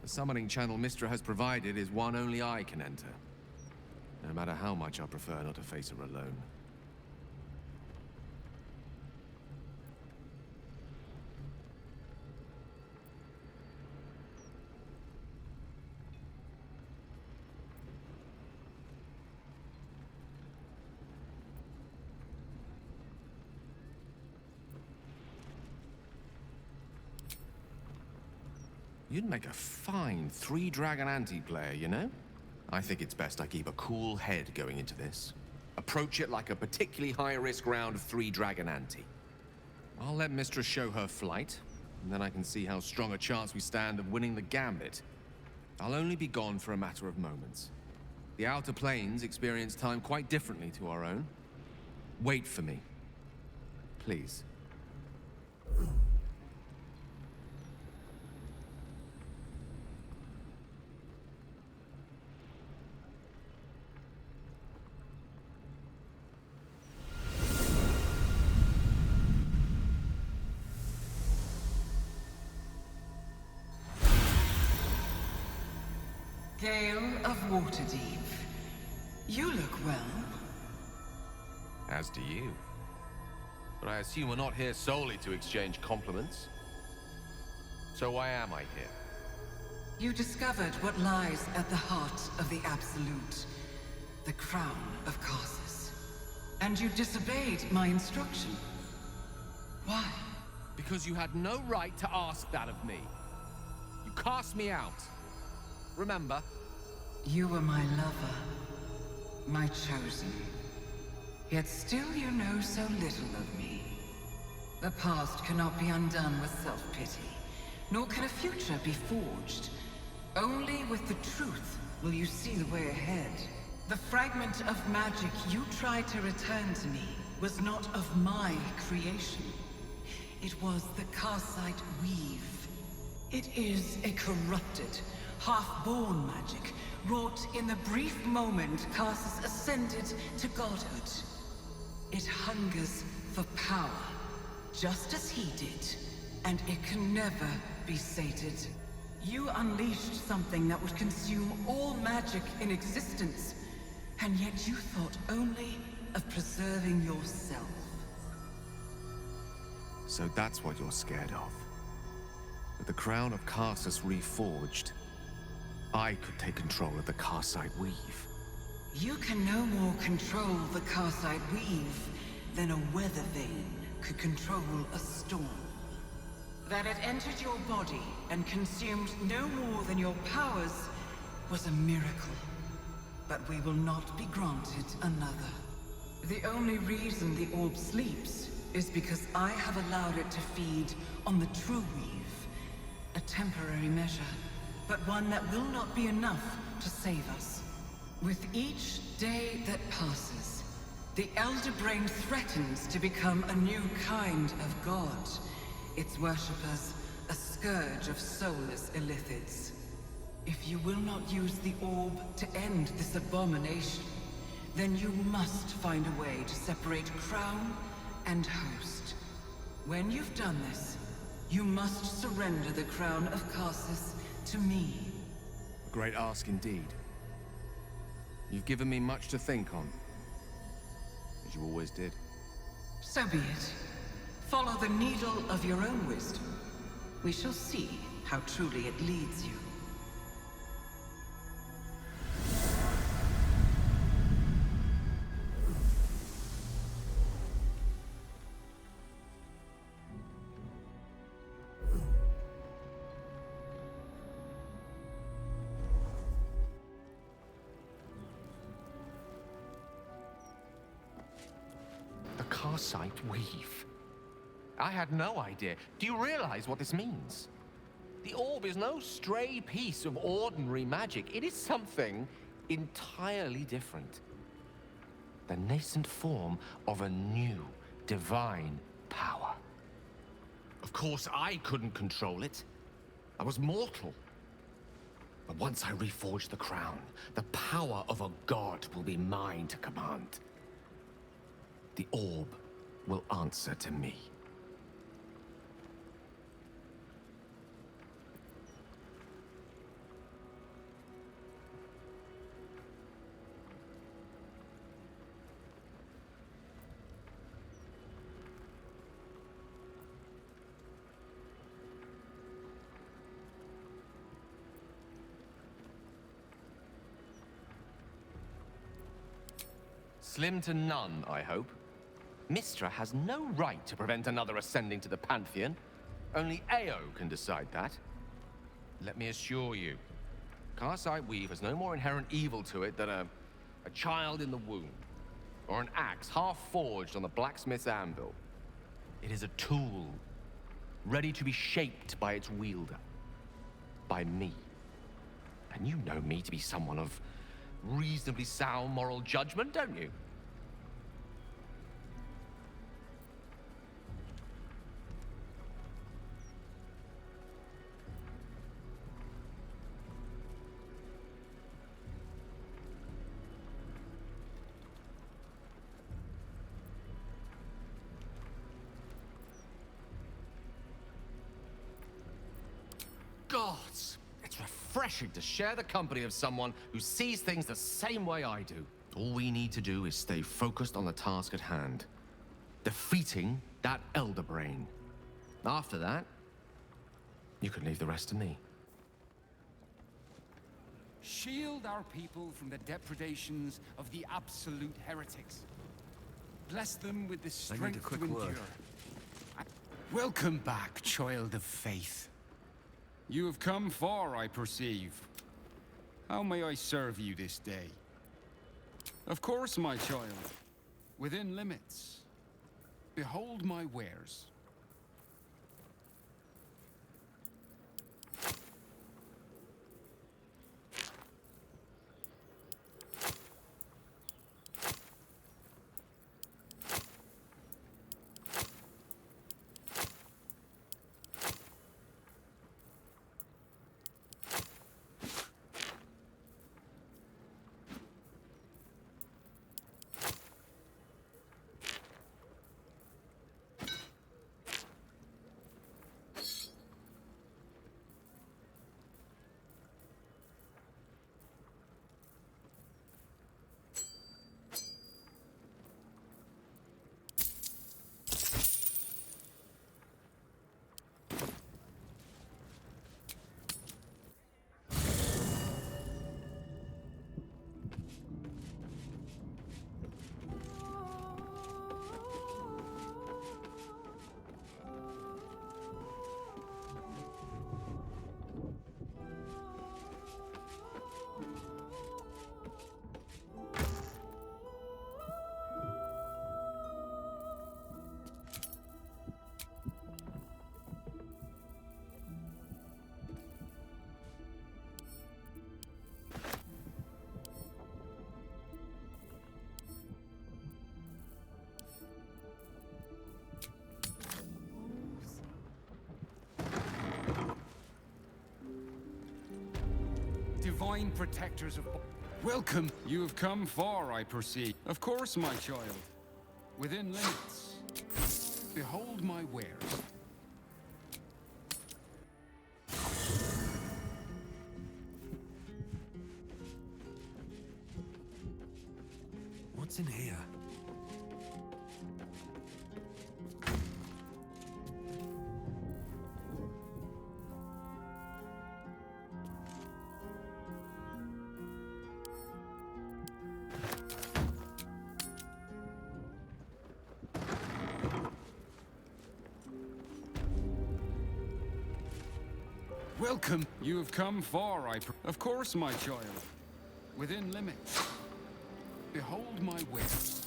The summoning channel Mystra has provided is one only I can enter. No matter how much I prefer not to face her alone. You'd make a fine three-dragon anti-player, you know? I think it's best I keep a cool head going into this. Approach it like a particularly high-risk round of three-dragon ante. I'll let Mystra show her flight, and then I can see how strong a chance we stand of winning the gambit. I'll only be gone for a matter of moments. The Outer Planes experience time quite differently to our own. Wait for me. Please. Gale of Waterdeep. You look well. As do you. But I assume we're not here solely to exchange compliments. So why am I here? You discovered what lies at the heart of the Absolute, the crown of Karsus. And you disobeyed my instruction. Why? Because you had no right to ask that of me. You cast me out. Remember? You were my lover, my chosen. Yet still you know so little of me. The past cannot be undone with self-pity, nor can a future be forged. Only with the truth will you see the way ahead. The fragment of magic you tried to return to me was not of my creation. It was the Karsite Weave. It is a corrupted, half-born magic, wrought in the brief moment Karsus ascended to godhood. It hungers for power, just as he did, and it can never be sated. You unleashed something that would consume all magic in existence, and yet you thought only of preserving yourself. So that's what you're scared of. With the crown of Karsus reforged, I could take control of the Karsite Weave. You can no more control the Karsite Weave than a weather vane could control a storm. That it entered your body and consumed no more than your powers was a miracle. But we will not be granted another. The only reason the orb sleeps is because I have allowed it to feed on the true weave. A temporary measure, but one that will not be enough to save us. With each day that passes, the Elder Brain threatens to become a new kind of god. Its worshippers, a scourge of soulless illithids. If you will not use the orb to end this abomination, then you must find a way to separate crown and host. When you've done this, you must surrender the crown of Karsus to me. A great ask indeed. You've given me much to think on, as you always did. So be it. Follow the needle of your own wisdom. We shall see how truly it leads you. The Karsite Weave. I had no idea. Do you realize what this means? The orb is no stray piece of ordinary magic. It is something entirely different. The nascent form of a new, divine power. Of course, I couldn't control it. I was mortal. But once I reforge the crown, the power of a god will be mine to command. The orb will answer to me. Slim to none, I hope. Mystra has no right to prevent another ascending to the Pantheon. Only Ao can decide that. Let me assure you, Karsite Weave has no more inherent evil to it than a child in the womb, or an axe half-forged on the blacksmith's anvil. It is a tool, ready to be shaped by its wielder. By me. And you know me to be someone of reasonably sound moral judgment, don't you? Gods! It's refreshing to share the company of someone who sees things the same way I do. All we need to do is stay focused on the task at hand. Defeating that Elder Brain. After that, you can leave the rest to me. Shield our people from the depredations of the absolute heretics. Bless them with the strength to endure. Welcome back, child of faith. You have come far, I perceive. How may I serve you this day? Of course, my child. Within limits. Behold my wares. Divine protectors of... Welcome! You have come far, I perceive. Of course, my child. Within limits. Behold my wares. What's in here? Welcome! You have come far, Of course, my child. Within limits. Behold my wares.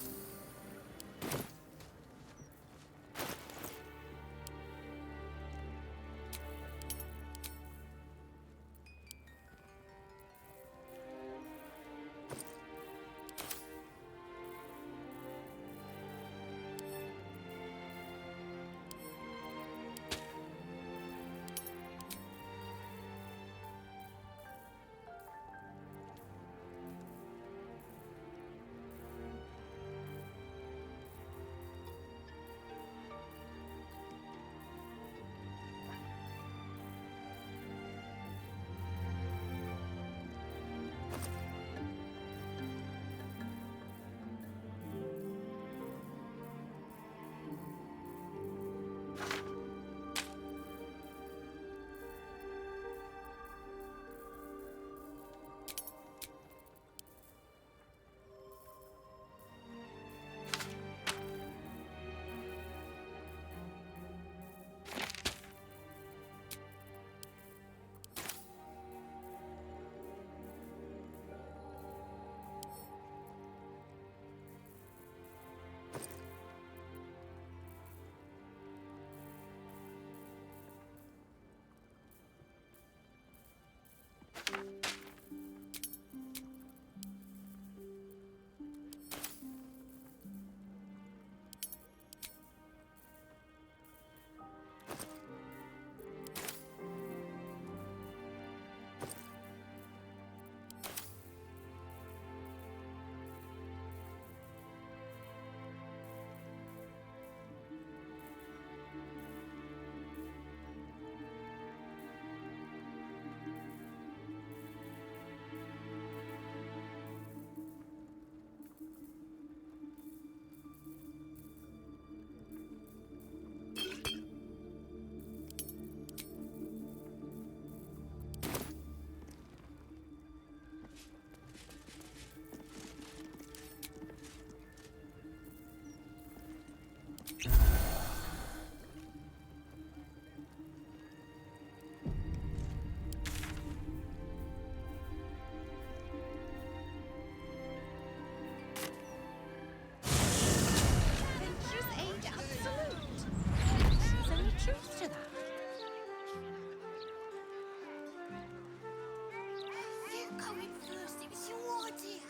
going first. It was your idea.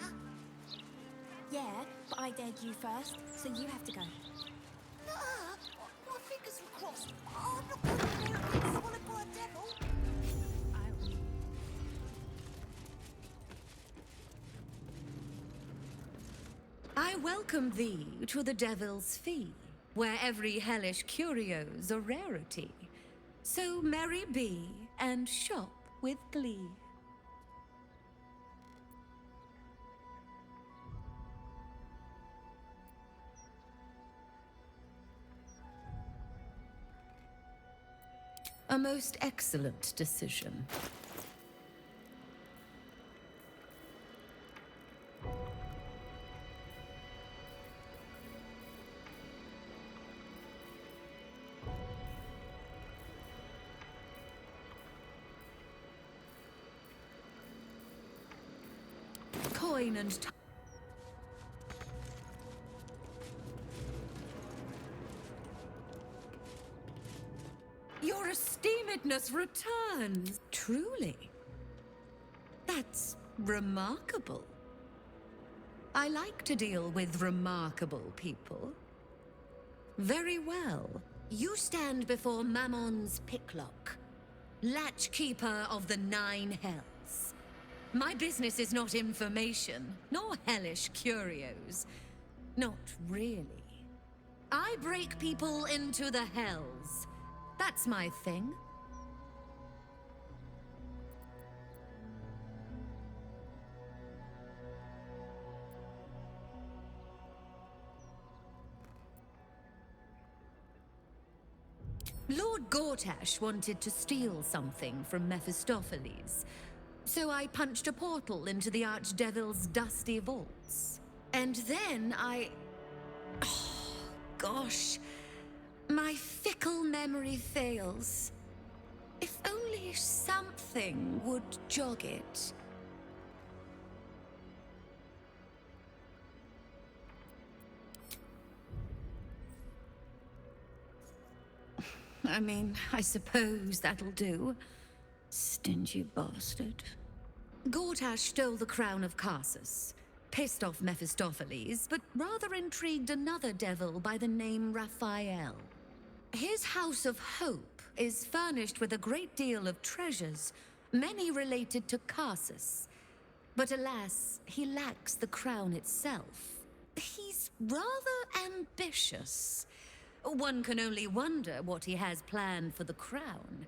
Yeah, but I dared you first, so you have to go. No, my fingers were crossed. I'm not going to get swallowed by a devil. I welcome thee to the Devil's Fee, where every hellish curio's a rarity. So merry be, and shop with glee. A most excellent decision. Coin and Your esteemedness returns. Truly. That's remarkable. I like to deal with remarkable people. Very well. You stand before Mammon's picklock, latchkeeper of the 9 hells. My business is not information, nor hellish curios. Not really. I break people into the hells. That's my thing. Lord Gortash wanted to steal something from Mephistopheles, so I punched a portal into the Archdevil's dusty vaults. And then oh, gosh. My fickle memory fails. If only something would jog it. I mean, I suppose that'll do. Stingy bastard. Gortash stole the crown of Carsus, pissed off Mephistopheles, but rather intrigued another devil by the name Raphael. His House of Hope is furnished with a great deal of treasures, many related to Carsus. But alas, he lacks the crown itself. He's rather ambitious. One can only wonder what he has planned for the crown.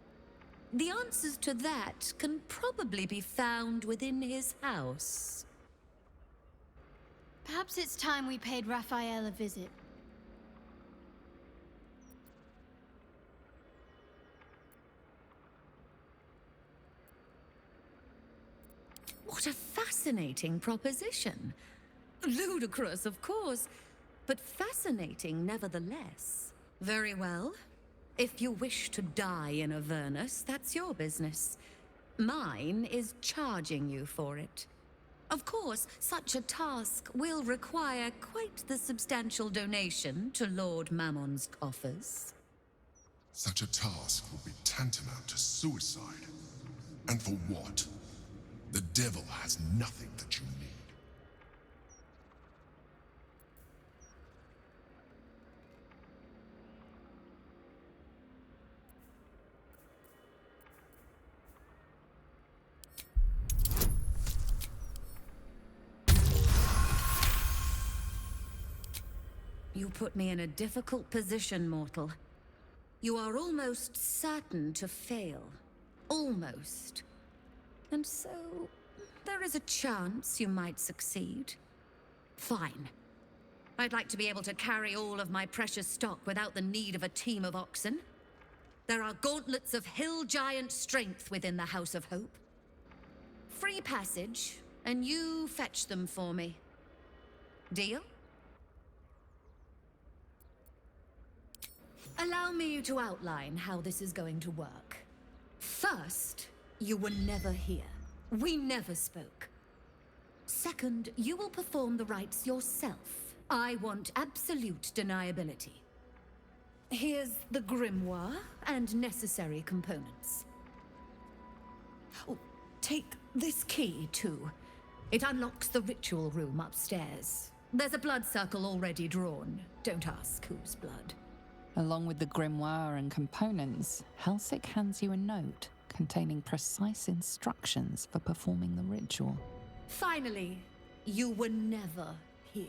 The answers to that can probably be found within his house. Perhaps it's time we paid Raphael a visit. What a fascinating proposition. Ludicrous, of course, but fascinating nevertheless. Very well. If you wish to die in Avernus, that's your business. Mine is charging you for it. Of course, such a task will require quite the substantial donation to Lord Mammon's coffers. Such a task would be tantamount to suicide. And for what? The devil has nothing that you need. You put me in a difficult position, mortal. You are almost certain to fail. Almost. And so, there is a chance you might succeed. Fine. I'd like to be able to carry all of my precious stock without the need of a team of oxen. There are gauntlets of hill giant strength within the House of Hope. Free passage, and you fetch them for me. Deal? Allow me to outline how this is going to work. First, you were never here. We never spoke. Second, you will perform the rites yourself. I want absolute deniability. Here's the grimoire and necessary components. Oh, take This key, too. It unlocks the ritual room upstairs. There's a blood circle already drawn. Don't ask whose blood. Along with the grimoire and components, Helsik hands you a note containing precise instructions for performing the ritual. Finally, you were never here.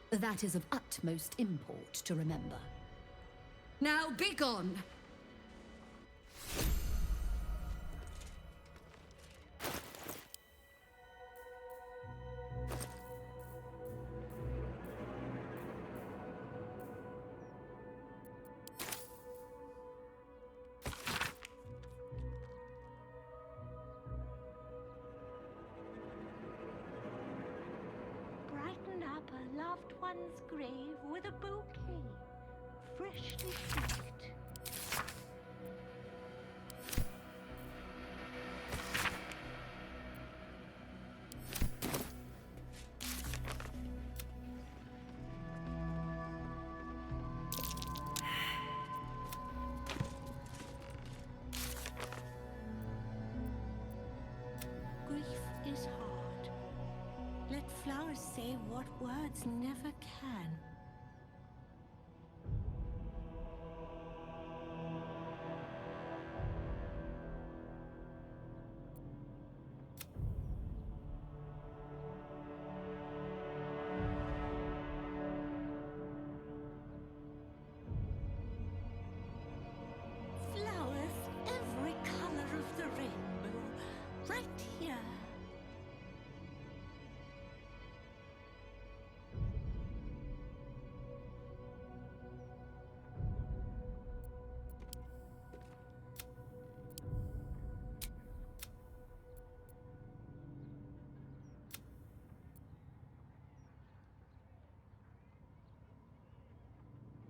That is of utmost import to remember. Now be gone! Brighten up a loved one's grave with a bouquet, freshly picked. Grief is hard. Let flowers say what words never can. Flowers, every color of the rainbow, right here.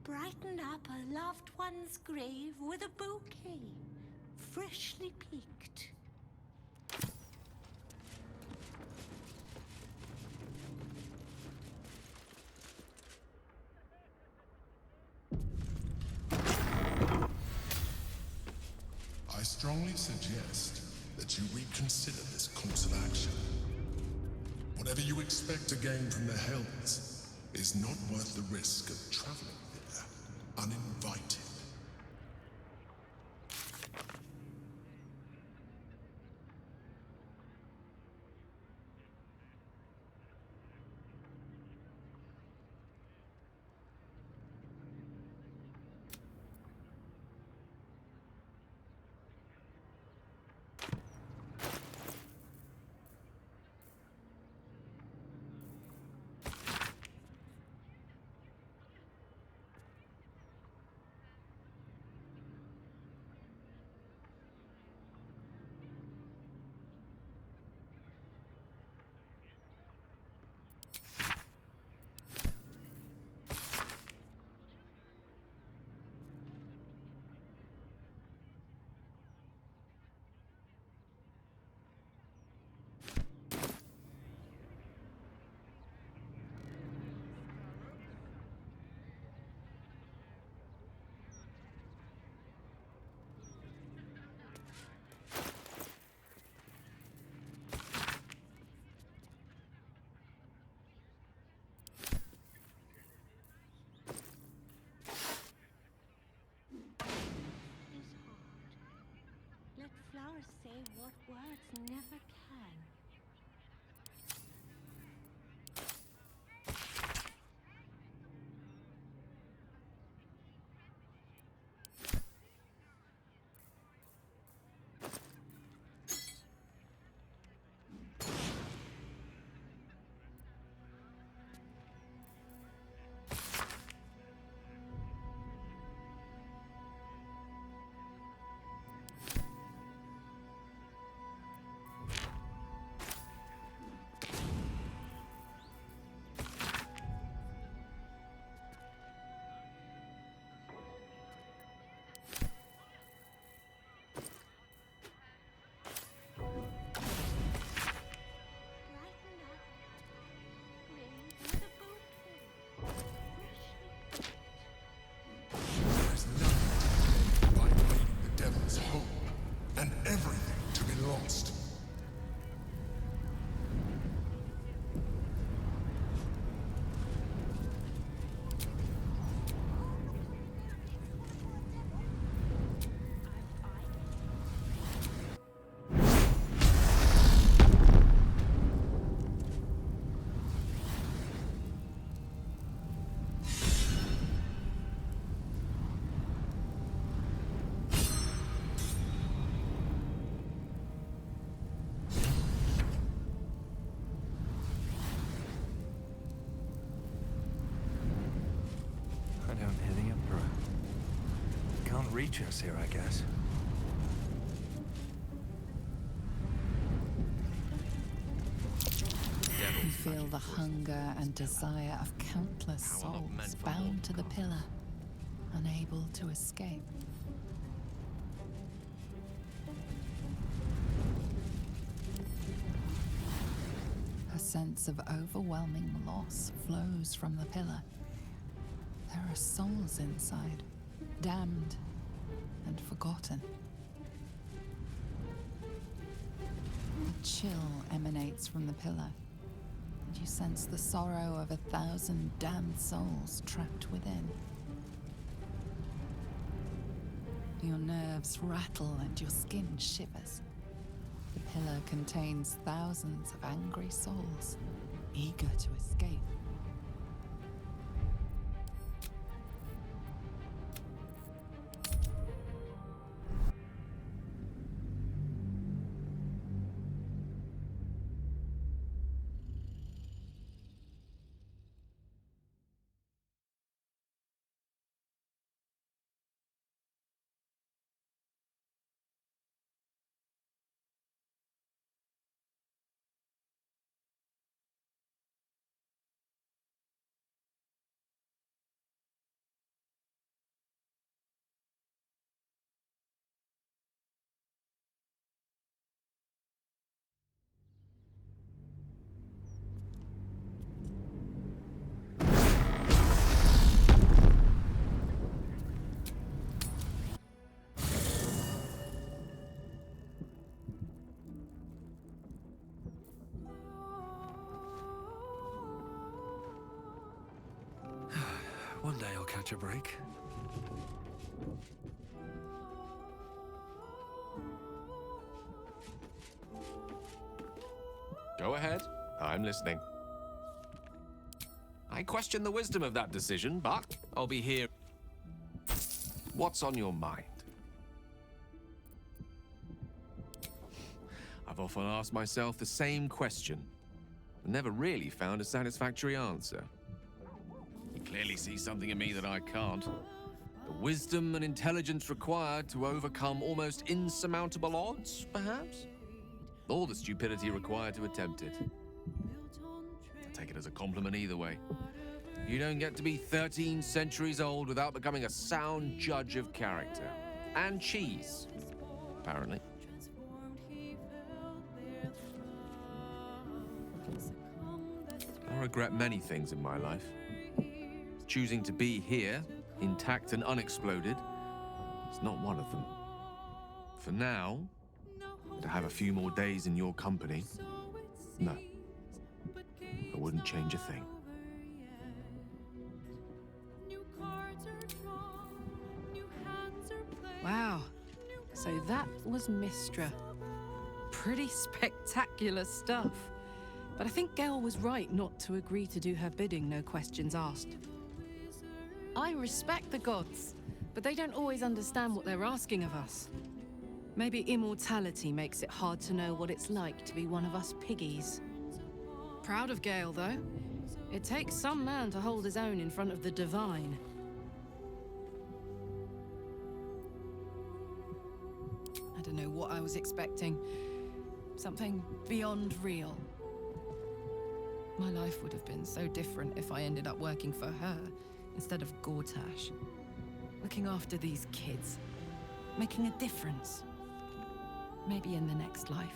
Brighten up a loved one's grave with a bouquet, freshly picked. I strongly suggest that you reconsider this course of action. Whatever you expect to gain from the Hells is not worth the risk of traveling there uninvited. Let flowers say what words never can. reach us here, I guess. You feel the hunger and desire of countless souls bound to the pillar, unable to escape. A sense of overwhelming loss flows from the pillar. There are souls inside, damned and forgotten. A chill emanates from the pillar, and you sense the sorrow of 1,000 damned souls trapped within. Your nerves rattle and your skin shivers. The pillar contains thousands of angry souls, eager to escape. One day I'll catch a break. Go ahead. I'm listening. I question the wisdom of that decision, but I'll be here. What's on your mind? I've often asked myself the same question, but never really found a satisfactory answer. You clearly see something in me that I can't. The wisdom and intelligence required to overcome almost insurmountable odds, perhaps? Or the stupidity required to attempt it. I take it as a compliment either way. You don't get to be 13 centuries old without becoming a sound judge of character. And cheese, apparently. I regret many things in my life. Choosing to be here, intact and unexploded, is not one of them. For now, to have a few more days in your company, no. I wouldn't change a thing. Wow. So that was Mystra. Pretty spectacular stuff. But I think Gale was right not to agree to do her bidding, no questions asked. I respect the gods, but they don't always understand what they're asking of us. Maybe immortality makes it hard to know what it's like to be one of us piggies. Proud of Gale, though. It takes some man to hold his own in front of the divine. I don't know what I was expecting. Something beyond real. My life would have been so different if I ended up working for her instead of Gortash. Looking after these kids. Making a difference. Maybe in the next life.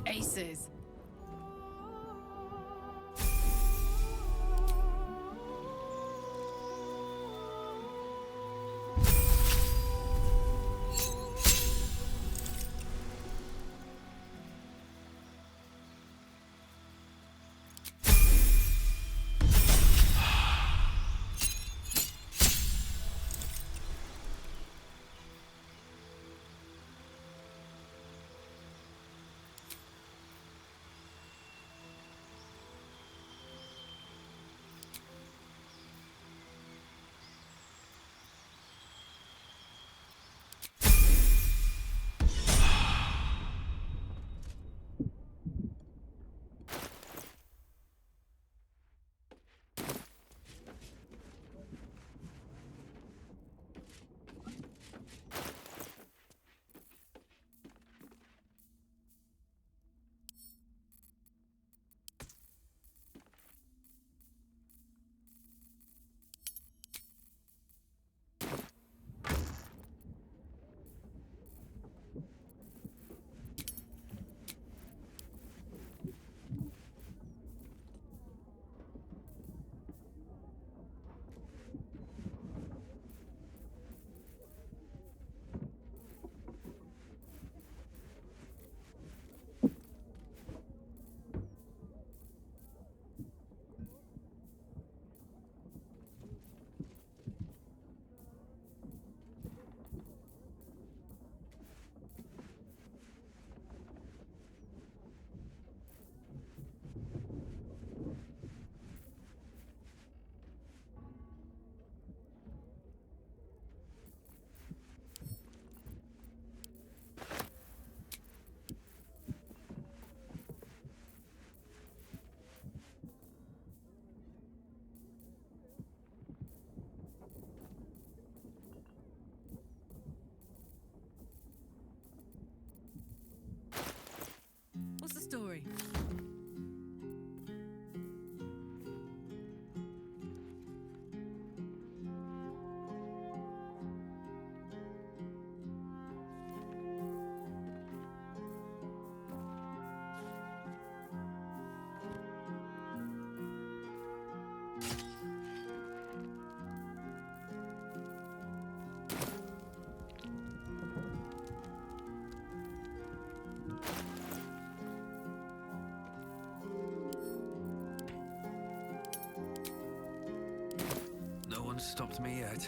Aces! one's stopped me yet.